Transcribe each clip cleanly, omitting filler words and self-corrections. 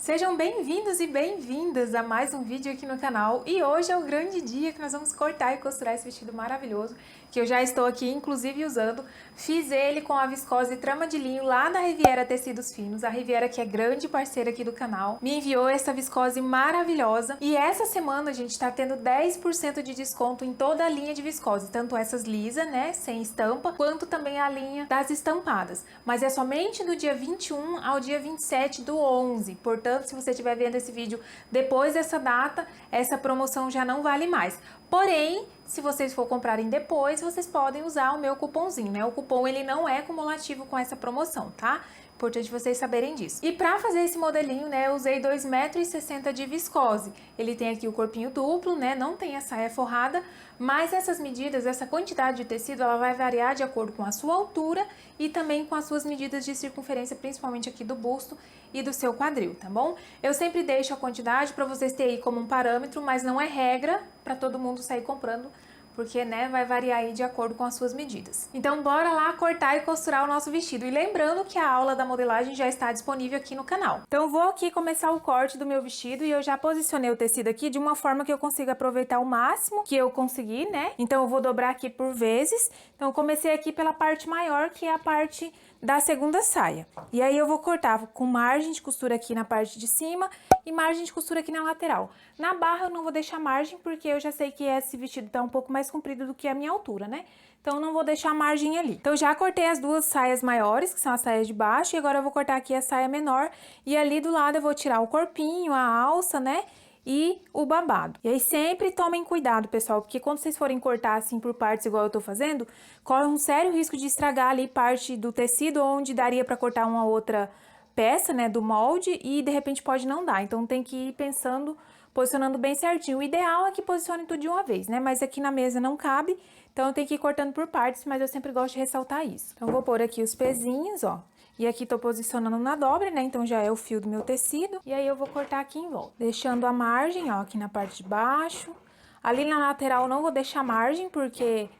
Sejam bem-vindos e bem-vindas a mais um vídeo aqui no canal. E hoje é o grande dia que nós vamos cortar e costurar esse vestido maravilhoso, que eu já estou aqui inclusive usando. Fiz ele com a viscose trama de linho lá da Riviera Tecidos Finos, a Riviera que é grande parceira aqui do canal, me enviou essa viscose maravilhosa. E essa semana a gente tá tendo 10% de desconto em toda a linha de viscose, tanto essas lisas, né, sem estampa, quanto também a linha das estampadas. Mas é somente do dia 21 ao dia 27 do 11, portanto, se você estiver vendo esse vídeo depois dessa data, essa promoção já não vale mais. Porém, se vocês for comprarem depois, vocês podem usar o meu cupomzinho, né? O cupom ele não é cumulativo com essa promoção, tá? Importante vocês saberem disso. E pra fazer esse modelinho, né, eu usei 2,60 m de viscose. Ele tem aqui o corpinho duplo, né, não tem a saia forrada, mas essas medidas, essa quantidade de tecido, ela vai variar de acordo com a sua altura e também com as suas medidas de circunferência, principalmente aqui do busto e do seu quadril, tá bom? Eu sempre deixo a quantidade para vocês terem aí como um parâmetro, mas não é regra para todo mundo sair comprando, porque, né, vai variar aí de acordo com as suas medidas. Então, bora lá cortar e costurar o nosso vestido. E lembrando que a aula da modelagem já está disponível aqui no canal. Então, eu vou aqui começar o corte do meu vestido e eu já posicionei o tecido aqui de uma forma que eu consiga aproveitar o máximo que eu conseguir, né? Então, eu vou dobrar aqui por vezes. Então, eu comecei aqui pela parte maior, que é a parte da segunda saia. E aí, eu vou cortar com margem de costura aqui na parte de cima e margem de costura aqui na lateral. Na barra, eu não vou deixar margem, porque eu já sei que esse vestido tá um pouco mais comprido do que a minha altura, né? Então, não vou deixar margem ali. Então, já cortei as duas saias maiores, que são as saias de baixo, e agora eu vou cortar aqui a saia menor. E ali do lado eu vou tirar o corpinho, a alça, né? E o babado. E aí, sempre tomem cuidado, pessoal, porque quando vocês forem cortar assim por partes, igual eu tô fazendo, corre um sério risco de estragar ali parte do tecido, onde daria pra cortar uma outra peça, né, do molde, e de repente pode não dar. Então, tem que ir pensando, posicionando bem certinho. O ideal é que posicione tudo de uma vez, né? Mas aqui na mesa não cabe, então eu tenho que ir cortando por partes, mas eu sempre gosto de ressaltar isso. Então, eu vou pôr aqui os pezinhos, ó. E aqui tô posicionando na dobra, né? Então, já é o fio do meu tecido. E aí, eu vou cortar aqui em volta. Deixando a margem, ó, aqui na parte de baixo. Ali na lateral, eu não vou deixar margem, porque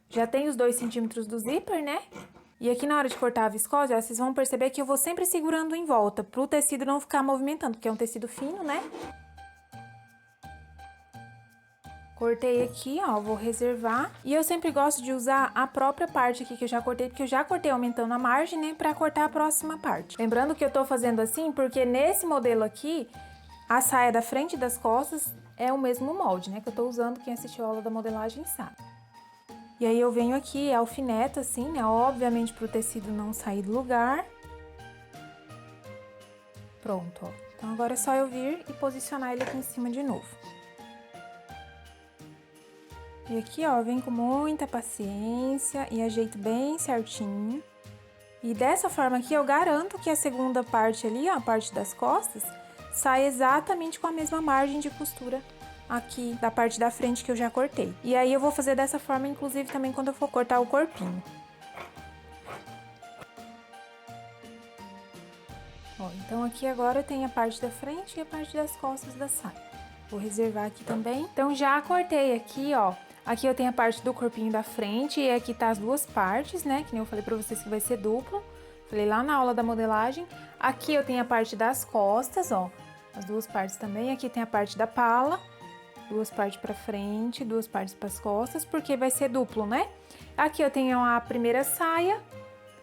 já tem os 2 centímetros do zíper, né? E aqui na hora de cortar a viscose, ó, vocês vão perceber que eu vou sempre segurando em volta, pro tecido não ficar movimentando, porque é um tecido fino, né? Cortei aqui, ó, vou reservar. E eu sempre gosto de usar a própria parte aqui que eu já cortei, porque eu já cortei aumentando a margem, né, pra cortar a próxima parte. Lembrando que eu tô fazendo assim, porque nesse modelo aqui, a saia da frente e das costas é o mesmo molde, né, que eu tô usando, quem assistiu a aula da modelagem sabe. E aí, eu venho aqui, alfineto assim, né, obviamente pro tecido não sair do lugar. Pronto, ó. Então, agora é só eu vir e posicionar ele aqui em cima de novo. E aqui, ó, vem com muita paciência e ajeito bem certinho. E dessa forma aqui, eu garanto que a segunda parte ali, ó, a parte das costas, sai exatamente com a mesma margem de costura aqui da parte da frente que eu já cortei. E aí, eu vou fazer dessa forma, inclusive, também quando eu for cortar o corpinho. Ó, então, aqui agora eu tenho a parte da frente e a parte das costas da saia. Vou reservar aqui também. Então, já cortei aqui, ó. Aqui eu tenho a parte do corpinho da frente e aqui tá as duas partes, né? Que nem eu falei pra vocês que vai ser duplo. Falei lá na aula da modelagem. Aqui eu tenho a parte das costas, ó. As duas partes também. Aqui tem a parte da pala. Duas partes pra frente, duas partes pras costas, porque vai ser duplo, né? Aqui eu tenho a primeira saia,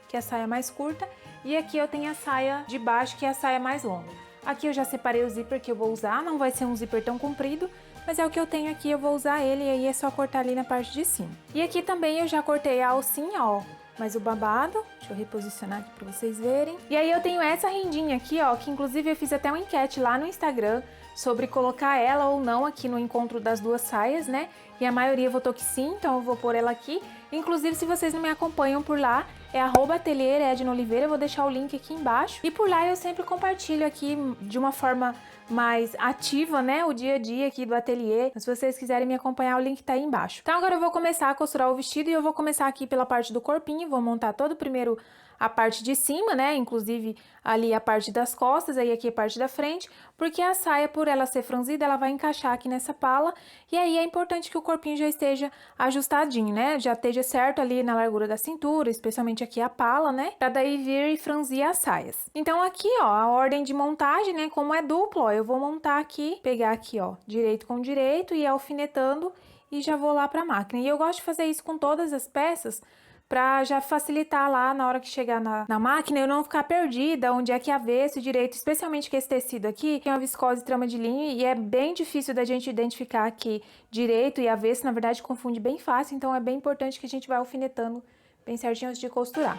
que é a saia mais curta. E aqui eu tenho a saia de baixo, que é a saia mais longa. Aqui eu já separei o zíper que eu vou usar, não vai ser um zíper tão comprido, mas é o que eu tenho aqui, eu vou usar ele, e aí é só cortar ali na parte de cima. E aqui também eu já cortei a alcinha, ó, mas o babado, deixa eu reposicionar aqui pra vocês verem. E aí eu tenho essa rendinha aqui, ó, que inclusive eu fiz até uma enquete lá no Instagram sobre colocar ela ou não aqui no encontro das duas saias, né? E a maioria votou que sim, então eu vou pôr ela aqui. Inclusive, se vocês não me acompanham por lá, é @atelier_edna_oliveira, eu vou deixar o link aqui embaixo. E por lá eu sempre compartilho aqui de uma forma mais ativa, né, o dia a dia aqui do ateliê. Se vocês quiserem me acompanhar, o link tá aí embaixo. Então, agora eu vou começar a costurar o vestido e eu vou começar aqui pela parte do corpinho, vou montar todo primeiro a parte de cima, né? Inclusive ali a parte das costas, aí aqui a parte da frente, porque a saia, por ela ser franzida, ela vai encaixar aqui nessa pala, e aí é importante que o corpinho já esteja ajustadinho, né? Já esteja certo ali na largura da cintura, especialmente aqui a pala, né? Pra daí vir e franzir as saias. Então aqui, ó, a ordem de montagem, né? Como é duplo, ó, eu vou montar aqui, pegar aqui, ó, direito com direito e ir alfinetando e já vou lá pra máquina. E eu gosto de fazer isso com todas as peças, pra já facilitar lá na hora que chegar na máquina, eu não ficar perdida onde é que é avesso e direito, especialmente que esse tecido aqui tem uma viscose trama de linho e é bem difícil da gente identificar aqui direito e avesso, na verdade confunde bem fácil, então é bem importante que a gente vá alfinetando bem certinho antes de costurar.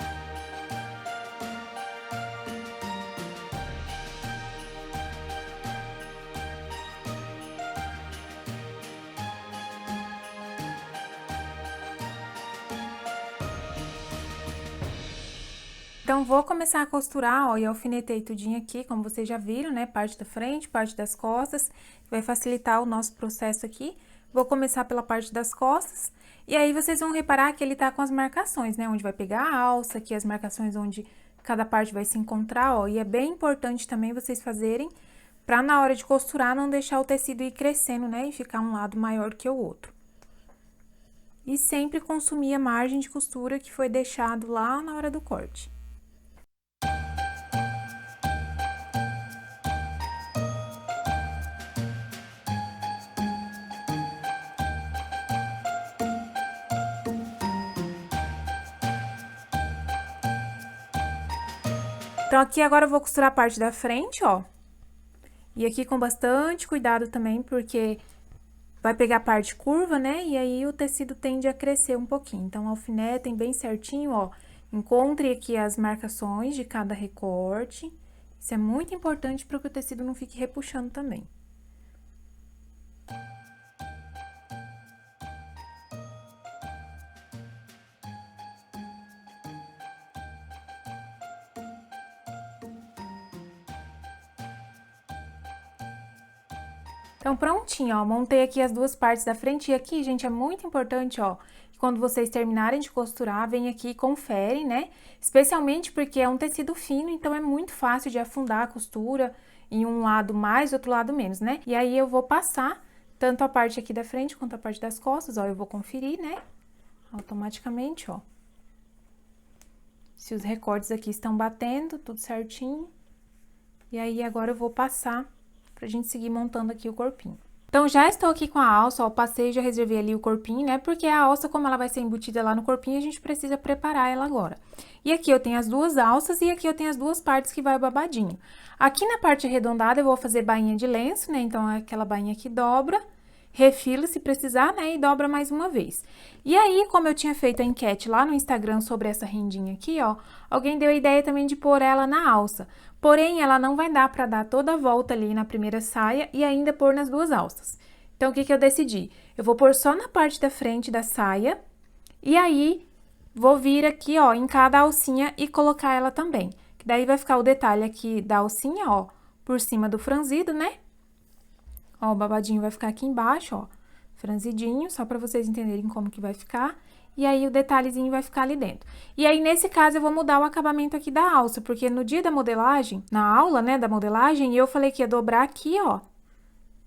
Então, vou começar a costurar, ó, e alfinetei tudinho aqui, como vocês já viram, né? Parte da frente, parte das costas, vai facilitar o nosso processo aqui. Vou começar pela parte das costas, e aí vocês vão reparar que ele tá com as marcações, né? Onde vai pegar a alça, aqui as marcações onde cada parte vai se encontrar, ó. E é bem importante também vocês fazerem, pra na hora de costurar não deixar o tecido ir crescendo, né? E ficar um lado maior que o outro. E sempre consumir a margem de costura que foi deixado lá na hora do corte. Então, aqui agora eu vou costurar a parte da frente, ó. E aqui com bastante cuidado também, porque vai pegar a parte curva, né? E aí o tecido tende a crescer um pouquinho. Então, alfinetem bem certinho, ó. Encontre aqui as marcações de cada recorte. Isso é muito importante para que o tecido não fique repuxando também. Então, prontinho, ó, montei aqui as duas partes da frente. E aqui, gente, é muito importante, ó, que quando vocês terminarem de costurar, vem aqui e confere, né? Especialmente porque é um tecido fino, então é muito fácil de afundar a costura em um lado mais, outro lado menos, né? E aí, eu vou passar tanto a parte aqui da frente quanto a parte das costas, ó, eu vou conferir, né? Automaticamente, ó. Se os recortes aqui estão batendo, tudo certinho. E aí, agora eu vou passar pra gente seguir montando aqui o corpinho. Então, já estou aqui com a alça, ó, passei e já reservei ali o corpinho, né? Porque a alça, como ela vai ser embutida lá no corpinho, a gente precisa preparar ela agora. E aqui eu tenho as duas alças e aqui eu tenho as duas partes que vai o babadinho. Aqui na parte arredondada eu vou fazer bainha de lenço, né? Então, é aquela bainha que dobra, refila se precisar, né? E dobra mais uma vez. E aí, como eu tinha feito a enquete lá no Instagram sobre essa rendinha aqui, ó, alguém deu a ideia também de pôr ela na alça. Porém, ela não vai dar pra dar toda a volta ali na primeira saia e ainda pôr nas duas alças. Então, o que que eu decidi? Eu vou pôr só na parte da frente da saia e aí vou vir aqui, ó, em cada alcinha e colocar ela também. Que daí vai ficar o detalhe aqui da alcinha, ó, por cima do franzido, né? Ó, o babadinho vai ficar aqui embaixo, ó, franzidinho, só pra vocês entenderem como que vai ficar. E aí, o detalhezinho vai ficar ali dentro. E aí, nesse caso, eu vou mudar o acabamento aqui da alça, porque no dia da modelagem, na aula, né, da modelagem, eu falei que ia dobrar aqui, ó,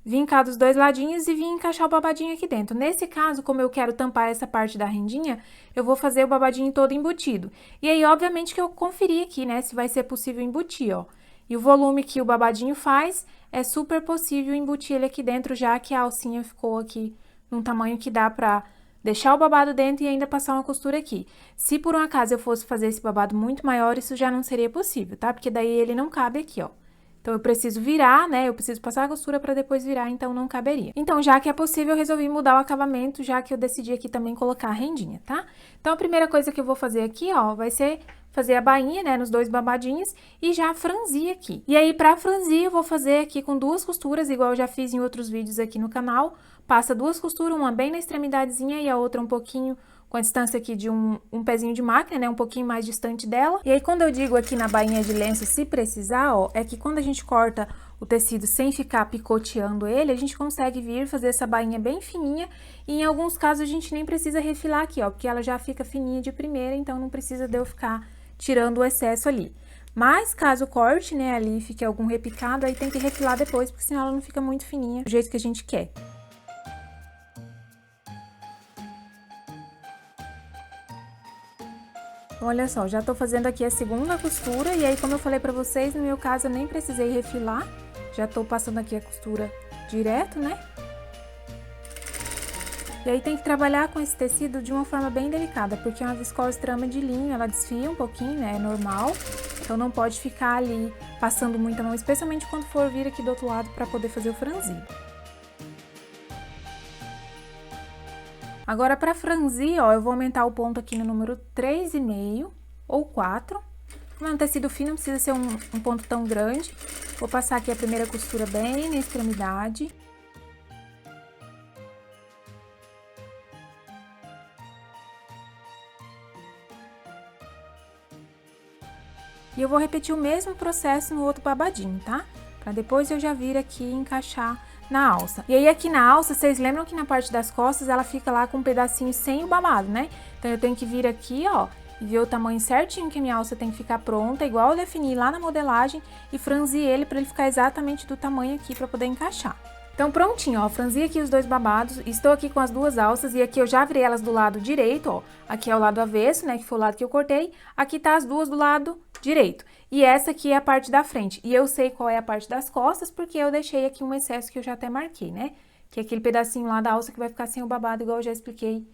vincar dos dois ladinhos e vir encaixar o babadinho aqui dentro. Nesse caso, como eu quero tampar essa parte da rendinha, eu vou fazer o babadinho todo embutido. E aí, obviamente, que eu conferi aqui, né, se vai ser possível embutir, ó. E o volume que o babadinho faz, é super possível embutir ele aqui dentro, já que a alcinha ficou aqui num tamanho que dá pra deixar o babado dentro e ainda passar uma costura aqui. Se por um acaso eu fosse fazer esse babado muito maior, isso já não seria possível, tá? Porque daí ele não cabe aqui, ó. Então, eu preciso virar, né? Eu preciso passar a costura pra depois virar, então não caberia. Então, já que é possível, eu resolvi mudar o acabamento, já que eu decidi aqui também colocar a rendinha, tá? Então, a primeira coisa que eu vou fazer aqui, ó, vai ser fazer a bainha, né, nos dois babadinhos e já franzir aqui. E aí, pra franzir, eu vou fazer aqui com duas costuras, igual eu já fiz em outros vídeos aqui no canal. Passa duas costuras, uma bem na extremidadezinha e a outra um pouquinho com a distância aqui de um pezinho de máquina, né, um pouquinho mais distante dela. E aí, quando eu digo aqui na bainha de lenço, se precisar, ó, é que quando a gente corta o tecido sem ficar picoteando ele, a gente consegue vir fazer essa bainha bem fininha e em alguns casos a gente nem precisa refilar aqui, ó, porque ela já fica fininha de primeira, então não precisa de eu ficar tirando o excesso ali. Mas caso corte, né, ali fique algum repicado, aí tem que refilar depois, porque senão ela não fica muito fininha do jeito que a gente quer. Olha só, já tô fazendo aqui a segunda costura, e aí como eu falei pra vocês, no meu caso eu nem precisei refilar, já tô passando aqui a costura direto, né? E aí tem que trabalhar com esse tecido de uma forma bem delicada, porque é uma viscose trama de linho, ela desfia um pouquinho, né, é normal, então não pode ficar ali passando muita mão, especialmente quando for vir aqui do outro lado pra poder fazer o franzido. Agora, para franzir, ó, eu vou aumentar o ponto aqui no número 3,5 ou 4. Como é um tecido fino, não precisa ser um ponto tão grande. Vou passar aqui a primeira costura bem na extremidade. E eu vou repetir o mesmo processo no outro babadinho, tá? Pra depois eu já vir aqui e encaixar na alça. E aí aqui na alça, vocês lembram que na parte das costas ela fica lá com um pedacinho sem o babado, né? Então eu tenho que vir aqui, ó, e ver o tamanho certinho que a minha alça tem que ficar pronta, igual eu defini lá na modelagem, e franzir ele pra ele ficar exatamente do tamanho aqui pra poder encaixar. Então prontinho, ó, franzi aqui os dois babados, estou aqui com as duas alças e aqui eu já virei elas do lado direito, ó. Aqui é o lado avesso, né, que foi o lado que eu cortei, aqui tá as duas do lado direito. E essa aqui é a parte da frente, e eu sei qual é a parte das costas, porque eu deixei aqui um excesso que eu já até marquei, né? Que é aquele pedacinho lá da alça que vai ficar sem o babado, igual eu já expliquei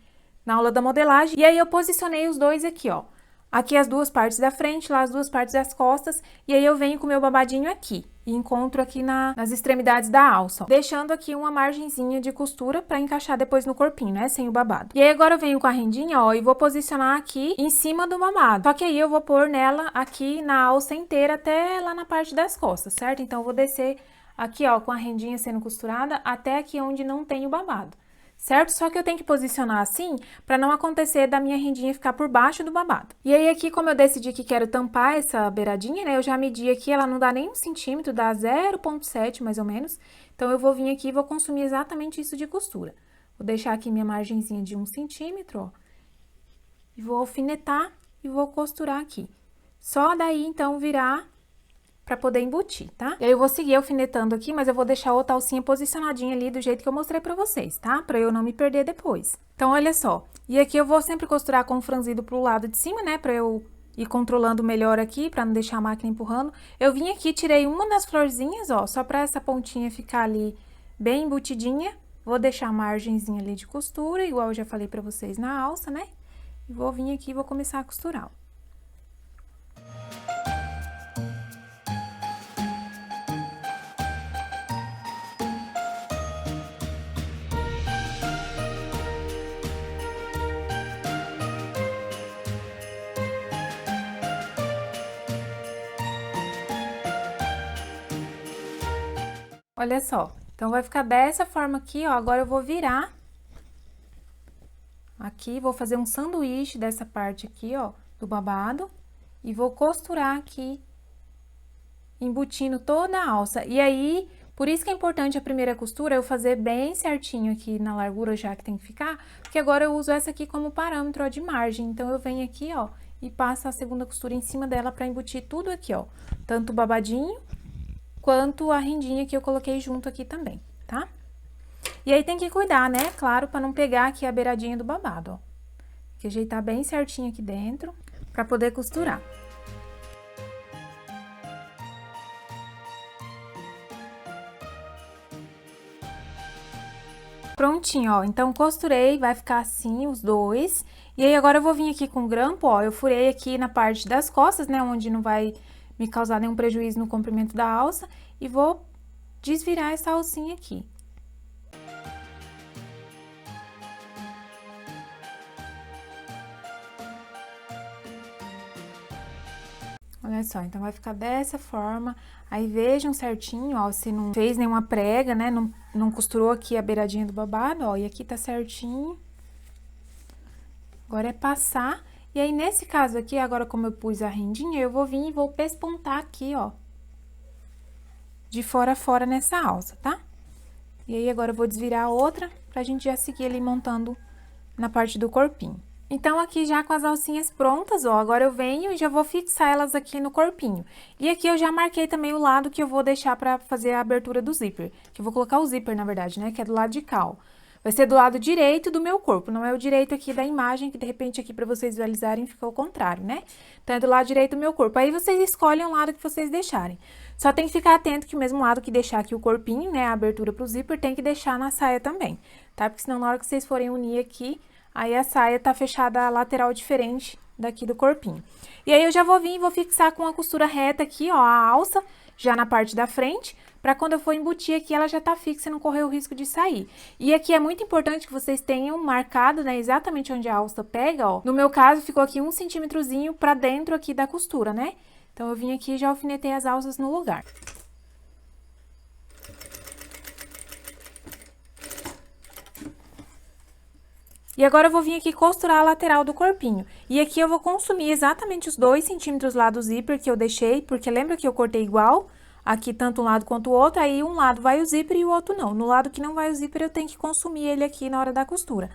na aula da modelagem. E aí eu posicionei os dois aqui, ó. Aqui as duas partes da frente, lá as duas partes das costas, e aí eu venho com o meu babadinho aqui. E encontro aqui nas extremidades da alça, ó, deixando aqui uma margenzinha de costura pra encaixar depois no corpinho, né, sem o babado. E aí agora eu venho com a rendinha, ó, e vou posicionar aqui em cima do babado. Só que aí eu vou pôr nela aqui na alça inteira até lá na parte das costas, certo? Então eu vou descer aqui, ó, com a rendinha sendo costurada até aqui onde não tem o babado. Certo? Só que eu tenho que posicionar assim, para não acontecer da minha rendinha ficar por baixo do babado. E aí aqui, como eu decidi que quero tampar essa beiradinha, né, eu já medi aqui, ela não dá nem 1 centímetro, dá 0,7 mais ou menos. Então, eu vou vir aqui e vou consumir exatamente isso de costura. Vou deixar aqui minha margenzinha de 1 centímetro, ó. E vou alfinetar e vou costurar aqui. Só daí, então, virar pra poder embutir, tá? E aí eu vou seguir alfinetando aqui, mas eu vou deixar outra alcinha posicionadinha ali do jeito que eu mostrei pra vocês, tá? Pra eu não me perder depois. Então, olha só. E aqui eu vou sempre costurar com o franzido pro lado de cima, né? Pra eu ir controlando melhor aqui, pra não deixar a máquina empurrando. Eu vim aqui, tirei uma das florzinhas, ó, só pra essa pontinha ficar ali bem embutidinha. Vou deixar a margenzinha ali de costura, igual eu já falei pra vocês na alça, né? E vou vir aqui e vou começar a costurar, ó. Olha só, então vai ficar dessa forma aqui, ó, agora eu vou virar aqui, vou fazer um sanduíche dessa parte aqui, ó, do babado, e vou costurar aqui, embutindo toda a alça. E aí, por isso que é importante a primeira costura, eu fazer bem certinho aqui na largura já que tem que ficar, porque agora eu uso essa aqui como parâmetro, ó, de margem. Então, eu venho aqui, ó, e passo a segunda costura em cima dela pra embutir tudo aqui, ó, tanto o babadinho quanto a rendinha que eu coloquei junto aqui também, tá? E aí tem que cuidar, né? Claro, pra não pegar aqui a beiradinha do babado, ó. Tem que ajeitar bem certinho aqui dentro pra poder costurar. Prontinho, ó. Então, costurei, vai ficar assim os dois. E aí, agora eu vou vir aqui com o grampo, ó. Eu furei aqui na parte das costas, né? Onde não vai me causar nenhum prejuízo no comprimento da alça, e vou desvirar essa alcinha aqui. Olha só, então vai ficar dessa forma, aí vejam certinho, ó, se não fez nenhuma prega, né, não costurou aqui a beiradinha do babado, ó, e aqui tá certinho. Agora é passar. E aí, nesse caso aqui, agora como eu pus a rendinha, eu vou vir e vou pespontar aqui, ó, de fora a fora nessa alça, tá? E aí, agora eu vou desvirar a outra pra gente já seguir ali montando na parte do corpinho. Então, aqui já com as alcinhas prontas, ó, agora eu venho e já vou fixar elas aqui no corpinho. E aqui eu já marquei também o lado que eu vou deixar pra fazer a abertura do zíper. Que eu vou colocar o zíper, na verdade, né, que é do lado de cá, ó. Vai ser do lado direito do meu corpo, não é o direito aqui da imagem, que de repente aqui pra vocês visualizarem fica o contrário, né? Então, é do lado direito do meu corpo. Aí, vocês escolhem o lado que vocês deixarem. Só tem que ficar atento que o mesmo lado que deixar aqui o corpinho, né, a abertura pro zíper, tem que deixar na saia também, tá? Porque senão na hora que vocês forem unir aqui, aí a saia tá fechada a lateral diferente daqui do corpinho. E aí, eu já vou vir e vou fixar com a costura reta aqui, ó, a alça, já na parte da frente, pra quando eu for embutir aqui, ela já tá fixa e não correr o risco de sair. E aqui é muito importante que vocês tenham marcado, né, exatamente onde a alça pega, ó. No meu caso, ficou aqui 1 centímetrozinho pra dentro aqui da costura, né? Então, eu vim aqui e já alfinetei as alças no lugar. E agora, eu vou vir aqui costurar a lateral do corpinho. E aqui eu vou consumir exatamente os 2 centímetros lá do zíper que eu deixei, porque lembra que eu cortei igual? Aqui, tanto um lado quanto o outro, aí um lado vai o zíper e o outro não. No lado que não vai o zíper, eu tenho que consumir ele aqui na hora da costura.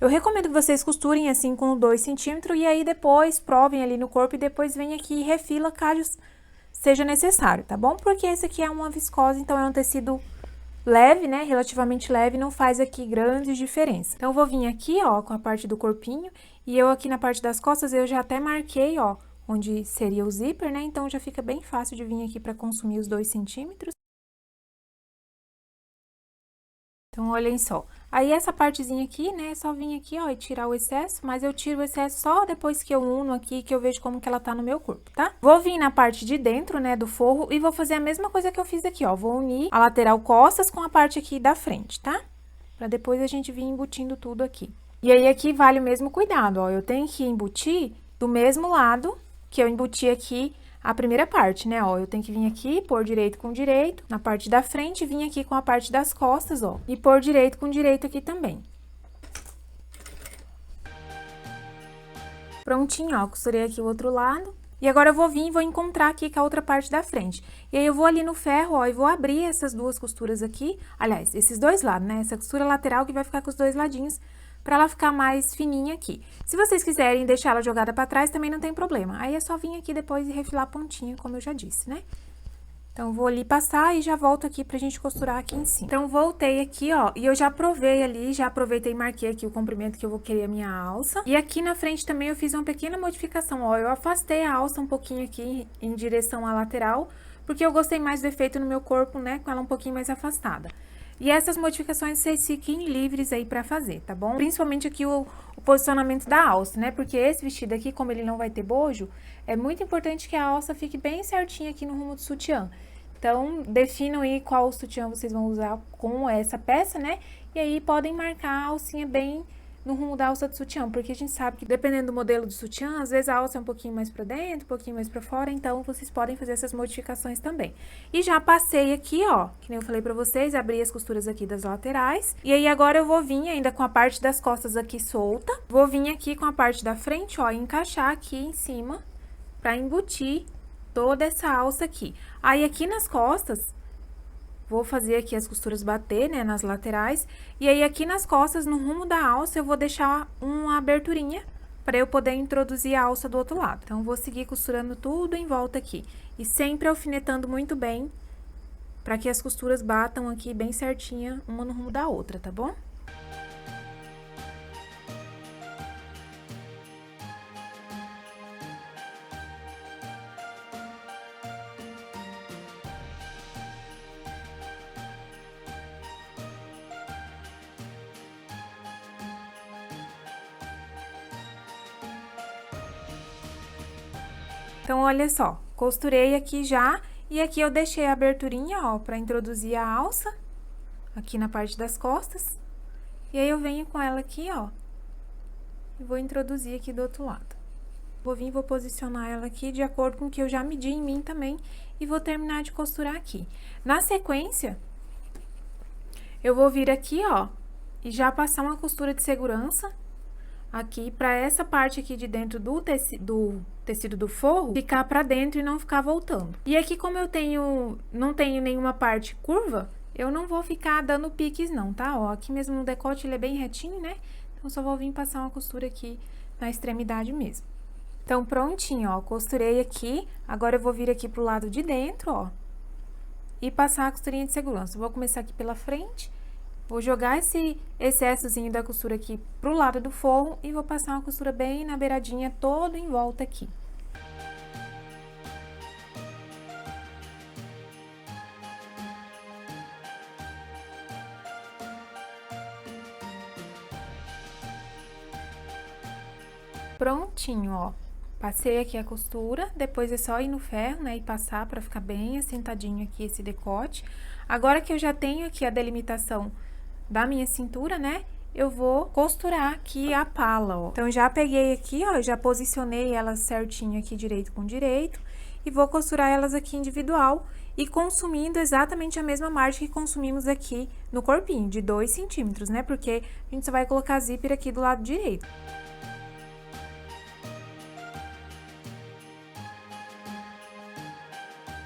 Eu recomendo que vocês costurem assim com 2 centímetros e aí depois provem ali no corpo e depois vem aqui e refila caso seja necessário, tá bom? Porque esse aqui é uma viscose, então é um tecido leve, né? Relativamente leve, não faz aqui grandes diferenças. Então, eu vou vir aqui, ó, com a parte do corpinho, e eu aqui na parte das costas, eu já até marquei, ó, onde seria o zíper, né? Então, já fica bem fácil de vir aqui pra consumir os 2 centímetros. Então, olhem só. Aí, essa partezinha aqui, né, é só vir aqui, ó, e tirar o excesso, mas eu tiro o excesso só depois que eu uno aqui, que eu vejo como que ela tá no meu corpo, tá? Vou vir na parte de dentro, né, do forro e vou fazer a mesma coisa que eu fiz aqui, ó. Vou unir a lateral costas com a parte aqui da frente, tá? Pra depois a gente vir embutindo tudo aqui. E aí, aqui vale o mesmo cuidado, ó. Eu tenho que embutir do mesmo lado que eu embuti aqui a primeira parte, né, ó, eu tenho que vir aqui, pôr direito com direito, na parte da frente, vim aqui com a parte das costas, ó, e pôr direito com direito aqui também. Prontinho, ó, costurei aqui o outro lado. E agora eu vou vir e vou encontrar aqui com a outra parte da frente. E aí, eu vou ali no ferro, ó, e vou abrir essas duas costuras aqui, aliás, esses dois lados, né, essa costura lateral que vai ficar com os dois ladinhos, pra ela ficar mais fininha aqui. Se vocês quiserem deixar ela jogada pra trás, também não tem problema. Aí, é só vir aqui depois e refilar a pontinha, como eu já disse, né? Então, vou ali passar e já volto aqui pra gente costurar aqui em cima. Então, voltei aqui, ó, e eu já provei ali, já aproveitei e marquei aqui o comprimento que eu vou querer a minha alça. E aqui na frente também eu fiz uma pequena modificação, ó, eu afastei a alça um pouquinho aqui em direção à lateral, porque eu gostei mais do efeito no meu corpo, né, com ela um pouquinho mais afastada. E essas modificações vocês fiquem livres aí pra fazer, tá bom? Principalmente aqui o posicionamento da alça, né? Porque esse vestido aqui, como ele não vai ter bojo, é muito importante que a alça fique bem certinha aqui no rumo do sutiã. Então, definam aí qual sutiã vocês vão usar com essa peça, né? E aí, podem marcar a alcinha bem no rumo da alça do sutiã, porque a gente sabe que dependendo do modelo do sutiã, às vezes a alça é um pouquinho mais pra dentro, um pouquinho mais pra fora, então vocês podem fazer essas modificações também. E já passei aqui, ó, que nem eu falei pra vocês, abri as costuras aqui das laterais, e aí agora eu vou vir ainda com a parte das costas aqui solta, vou vir aqui com a parte da frente, ó, e encaixar aqui em cima pra embutir toda essa alça aqui. Aí, aqui nas costas, vou fazer aqui as costuras bater, né, nas laterais. E aí, aqui nas costas, no rumo da alça, eu vou deixar uma aberturinha pra eu poder introduzir a alça do outro lado. Então, vou seguir costurando tudo em volta aqui. E sempre alfinetando muito bem, pra que as costuras batam aqui bem certinha, uma no rumo da outra, tá bom? Então, olha só, costurei aqui já, e aqui eu deixei a aberturinha, ó, pra introduzir a alça, aqui na parte das costas. E aí, eu venho com ela aqui, ó, e vou introduzir aqui do outro lado. Vou vir e vou posicionar ela aqui de acordo com o que eu já medi em mim também, e vou terminar de costurar aqui. Na sequência, eu vou vir aqui, ó, e já passar uma costura de segurança aqui pra essa parte aqui de dentro do tecido do forro ficar pra dentro e não ficar voltando. E aqui, como eu não tenho nenhuma parte curva, eu não vou ficar dando piques não, tá? Ó, aqui mesmo no decote ele é bem retinho, né? Então, só vou vir passar uma costura aqui na extremidade mesmo. Então, prontinho, ó, costurei aqui. Agora, eu vou vir aqui pro lado de dentro, ó, e passar a costurinha de segurança. Vou começar aqui pela frente, vou jogar esse excessozinho da costura aqui pro lado do forro e vou passar uma costura bem na beiradinha, toda em volta aqui. Prontinho, ó. Passei aqui a costura, depois é só ir no ferro, né, e passar pra ficar bem assentadinho aqui esse decote. Agora que eu já tenho aqui a delimitação da minha cintura, né, eu vou costurar aqui a pala, ó. Então, já peguei aqui, ó, já posicionei elas certinho aqui, direito com direito, e vou costurar elas aqui individual e consumindo exatamente a mesma margem que consumimos aqui no corpinho, de 2 centímetros, né, porque a gente só vai colocar zíper aqui do lado direito.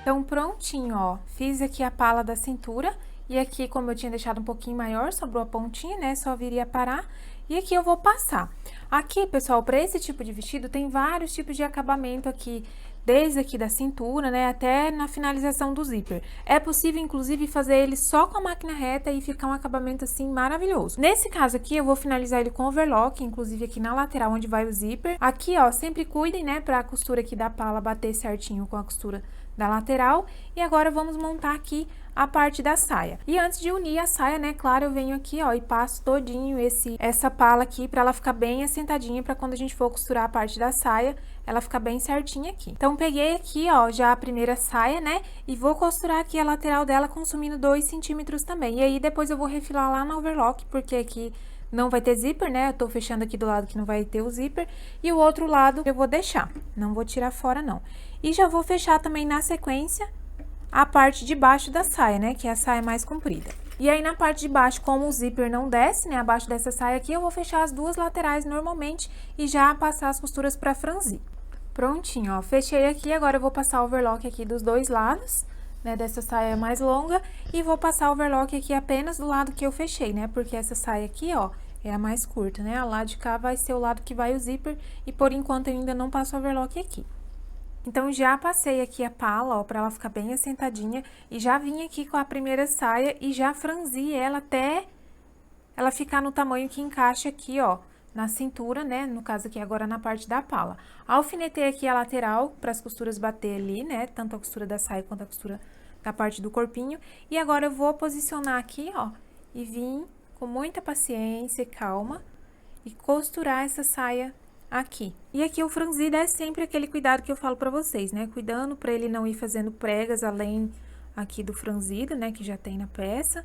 Então, prontinho, ó, fiz aqui a pala da cintura, e aqui, como eu tinha deixado um pouquinho maior, sobrou a pontinha, né, só viria parar, e aqui eu vou passar. Aqui, pessoal, para esse tipo de vestido, tem vários tipos de acabamento aqui, desde aqui da cintura, né, até na finalização do zíper. É possível, inclusive, fazer ele só com a máquina reta e ficar um acabamento, assim, maravilhoso. Nesse caso aqui, eu vou finalizar ele com overlock, inclusive aqui na lateral, onde vai o zíper. Aqui, ó, sempre cuidem, né, pra costura aqui da pala bater certinho com a costura da lateral. E agora, vamos montar aqui a parte da saia. E antes de unir a saia, né, claro, eu venho aqui, ó, e passo todinho essa pala aqui pra ela ficar bem assentadinha, pra quando a gente for costurar a parte da saia, ela ficar bem certinha aqui. Então, peguei aqui, ó, já a primeira saia, né, e vou costurar aqui a lateral dela consumindo 2 centímetros também. E aí, depois eu vou refilar lá na overlock, porque aqui não vai ter zíper, né, eu tô fechando aqui do lado que não vai ter o zíper, e o outro lado eu vou deixar, não vou tirar fora, não. E já vou fechar também na sequência a parte de baixo da saia, né, que é a saia mais comprida. E aí, na parte de baixo, como o zíper não desce, né, abaixo dessa saia aqui, eu vou fechar as duas laterais normalmente e já passar as costuras pra franzir. Prontinho, ó, fechei aqui, agora eu vou passar o overlock aqui dos dois lados, né, dessa saia mais longa, e vou passar o overlock aqui apenas do lado que eu fechei, né, porque essa saia aqui, ó, é a mais curta, né, a lado de cá vai ser o lado que vai o zíper, e por enquanto eu ainda não passo o overlock aqui. Então, já passei aqui a pala, ó, pra ela ficar bem assentadinha, e já vim aqui com a primeira saia e já franzi ela até ela ficar no tamanho que encaixa aqui, ó, na cintura, né, no caso aqui agora na parte da pala. Alfinetei aqui a lateral para as costuras bater ali, né, tanto a costura da saia quanto a costura da parte do corpinho. E agora eu vou posicionar aqui, ó, e vim com muita paciência e calma e costurar essa saia aqui. E aqui o franzido é sempre aquele cuidado que eu falo pra vocês, né? Cuidando pra ele não ir fazendo pregas além aqui do franzido, né? Que já tem na peça.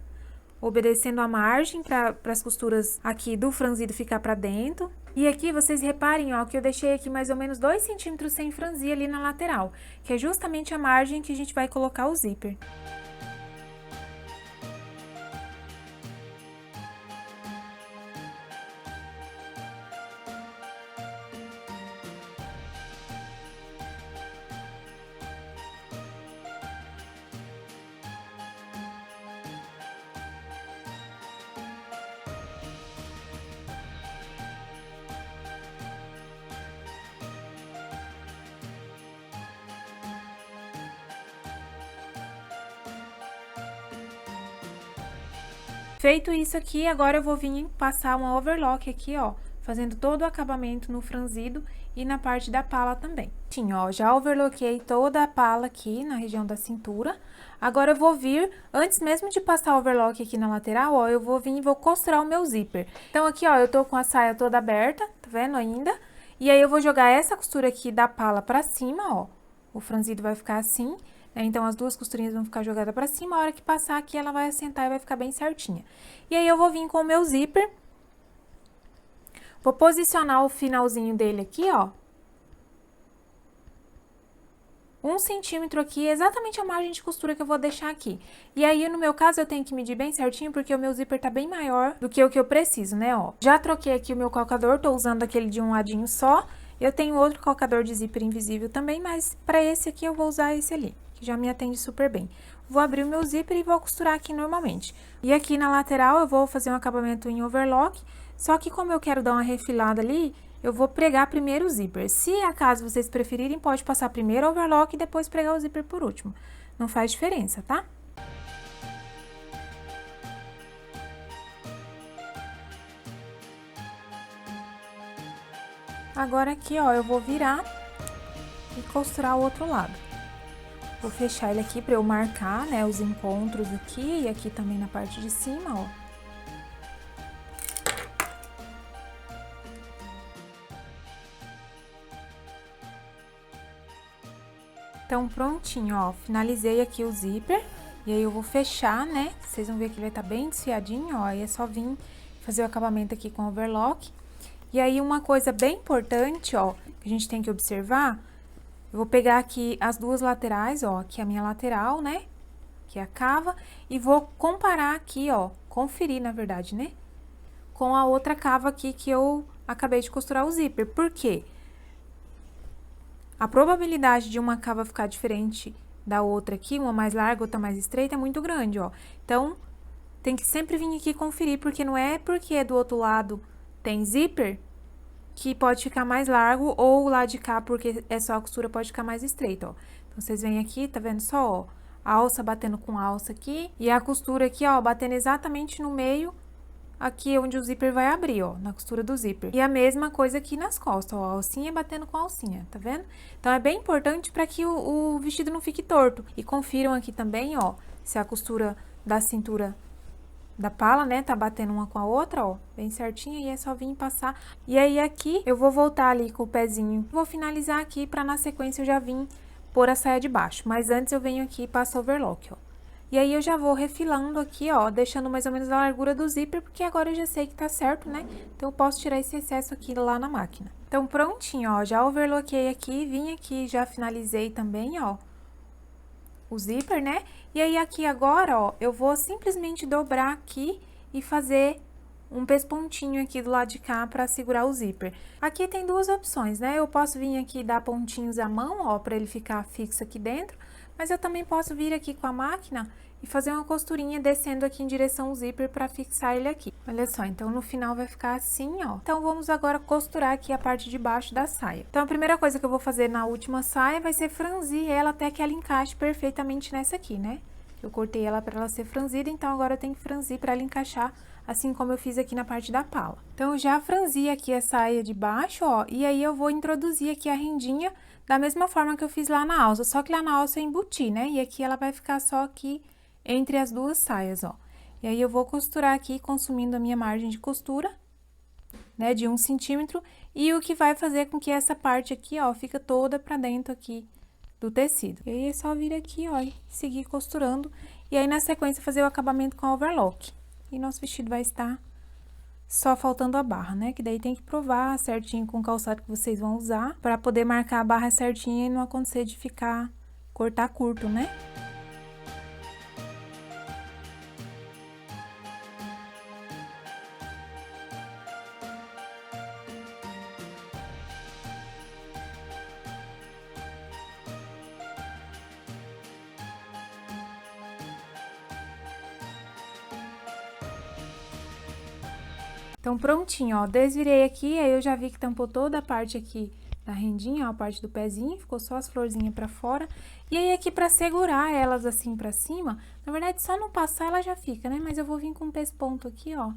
Obedecendo a margem para as costuras aqui do franzido ficar pra dentro. E aqui vocês reparem, ó, que eu deixei aqui mais ou menos 2 centímetros sem franzir ali na lateral, que é justamente a margem que a gente vai colocar o zíper. Feito isso aqui, agora eu vou vir passar uma overlock aqui, ó, fazendo todo o acabamento no franzido e na parte da pala também. Tinha, ó, já overlockei toda a pala aqui na região da cintura. Agora eu vou vir, antes mesmo de passar o overlock aqui na lateral, ó, eu vou vir e vou costurar o meu zíper. Então, aqui, ó, eu tô com a saia toda aberta, tá vendo ainda? E aí, eu vou jogar essa costura aqui da pala pra cima, ó, o franzido vai ficar assim. Então, as duas costurinhas vão ficar jogadas pra cima, a hora que passar aqui, ela vai assentar e vai ficar bem certinha. E aí, eu vou vir com o meu zíper, vou posicionar o finalzinho dele aqui, ó. 1 centímetro aqui, exatamente a margem de costura que eu vou deixar aqui. E aí, no meu caso, eu tenho que medir bem certinho, porque o meu zíper tá bem maior do que o que eu preciso, né, ó. Já troquei aqui o meu calcador, tô usando aquele de um ladinho só. Eu tenho outro calcador de zíper invisível também, mas pra esse aqui eu vou usar esse ali, que já me atende super bem. Vou abrir o meu zíper e vou costurar aqui normalmente. E aqui na lateral eu vou fazer um acabamento em overlock, Só que como eu quero dar uma refilada ali, eu vou pregar primeiro o zíper. Se acaso vocês preferirem, pode passar primeiro o overlock e depois pregar o zíper por último. Não faz diferença, tá? Agora aqui, ó, eu vou virar e costurar o outro lado. Vou fechar ele aqui pra eu marcar, né, os encontros aqui e aqui também na parte de cima, ó. Então, prontinho, ó, finalizei aqui o zíper. E aí, eu vou fechar, né? Vocês vão ver que ele vai estar bem desfiadinho, ó. Aí, é só vir fazer o acabamento aqui com o overlock. E aí, uma coisa bem importante, ó, que a gente tem que observar, eu vou pegar aqui as duas laterais, ó, aqui a minha lateral, né? Que é a cava, e vou comparar aqui, ó, conferir, na verdade, né? Com a outra cava aqui que eu acabei de costurar o zíper. Por quê? A probabilidade de uma cava ficar diferente da outra aqui, uma mais larga, outra mais estreita, é muito grande, ó. Então, tem que sempre vir aqui conferir, porque não é porque do outro lado tem zíper que pode ficar mais largo, ou o lado de cá, porque é só a costura, pode ficar mais estreita, ó. Então, vocês vêm aqui, tá vendo só, ó, a alça batendo com a alça aqui, e a costura aqui, ó, batendo exatamente no meio, aqui onde o zíper vai abrir, ó, na costura do zíper. E a mesma coisa aqui nas costas, ó, a alcinha batendo com a alcinha, tá vendo? Então, é bem importante para que o vestido não fique torto. E confiram aqui também, ó, se a costura da cintura da pala, né, tá batendo uma com a outra, ó, bem certinha, e é só vir passar. E aí, aqui, eu vou voltar ali com o pezinho. Vou finalizar aqui, pra na sequência eu já vim pôr a saia de baixo. Mas antes eu venho aqui e passo overlock, ó. E aí, eu já vou refilando aqui, ó, deixando mais ou menos a largura do zíper, porque agora eu já sei que tá certo, né? Então, eu posso tirar esse excesso aqui lá na máquina. Então, prontinho, ó, já overlockei aqui, vim aqui, já finalizei também, ó, o zíper, né? E aí, aqui agora, ó, eu vou simplesmente dobrar aqui e fazer um pespontinho aqui do lado de cá pra segurar o zíper. Aqui tem duas opções, né? Eu posso vir aqui e dar pontinhos à mão, ó, pra ele ficar fixo aqui dentro, mas eu também posso vir aqui com a máquina e fazer uma costurinha descendo aqui em direção ao zíper pra fixar ele aqui. Olha só, então no final vai ficar assim, ó. Então, vamos agora costurar aqui a parte de baixo da saia. Então, a primeira coisa que eu vou fazer na última saia vai ser franzir ela até que ela encaixe perfeitamente nessa aqui, né? Eu cortei ela pra ela ser franzida, então agora eu tenho que franzir pra ela encaixar, assim como eu fiz aqui na parte da pala. Então, eu já franzi aqui a saia de baixo, ó, e aí eu vou introduzir aqui a rendinha da mesma forma que eu fiz lá na alça, só que lá na alça eu embuti, né? E aqui ela vai ficar só aqui entre as duas saias, ó. E aí, eu vou costurar aqui, consumindo a minha margem de costura, né, de 1 centímetro, e o que vai fazer com que essa parte aqui, ó, fica toda pra dentro aqui do tecido. E aí, é só vir aqui, ó, e seguir costurando, e aí, na sequência, fazer o acabamento com a overlock. E nosso vestido vai estar só faltando a barra, né, que daí tem que provar certinho com o calçado que vocês vão usar, pra poder marcar a barra certinha e não acontecer de cortar curto, né? Então, prontinho, ó, desvirei aqui, aí eu já vi que tampou toda a parte aqui da rendinha, ó, a parte do pezinho, ficou só as florzinhas pra fora. E aí, aqui pra segurar elas assim pra cima, na verdade, só não passar ela já fica, né? Mas eu vou vir com um pesponto aqui, ó,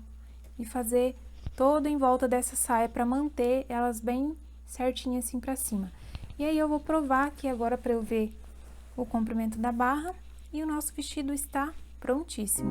e fazer toda em volta dessa saia pra manter elas bem certinhas assim pra cima. E aí, eu vou provar aqui agora pra eu ver o comprimento da barra, e o nosso vestido está prontíssimo.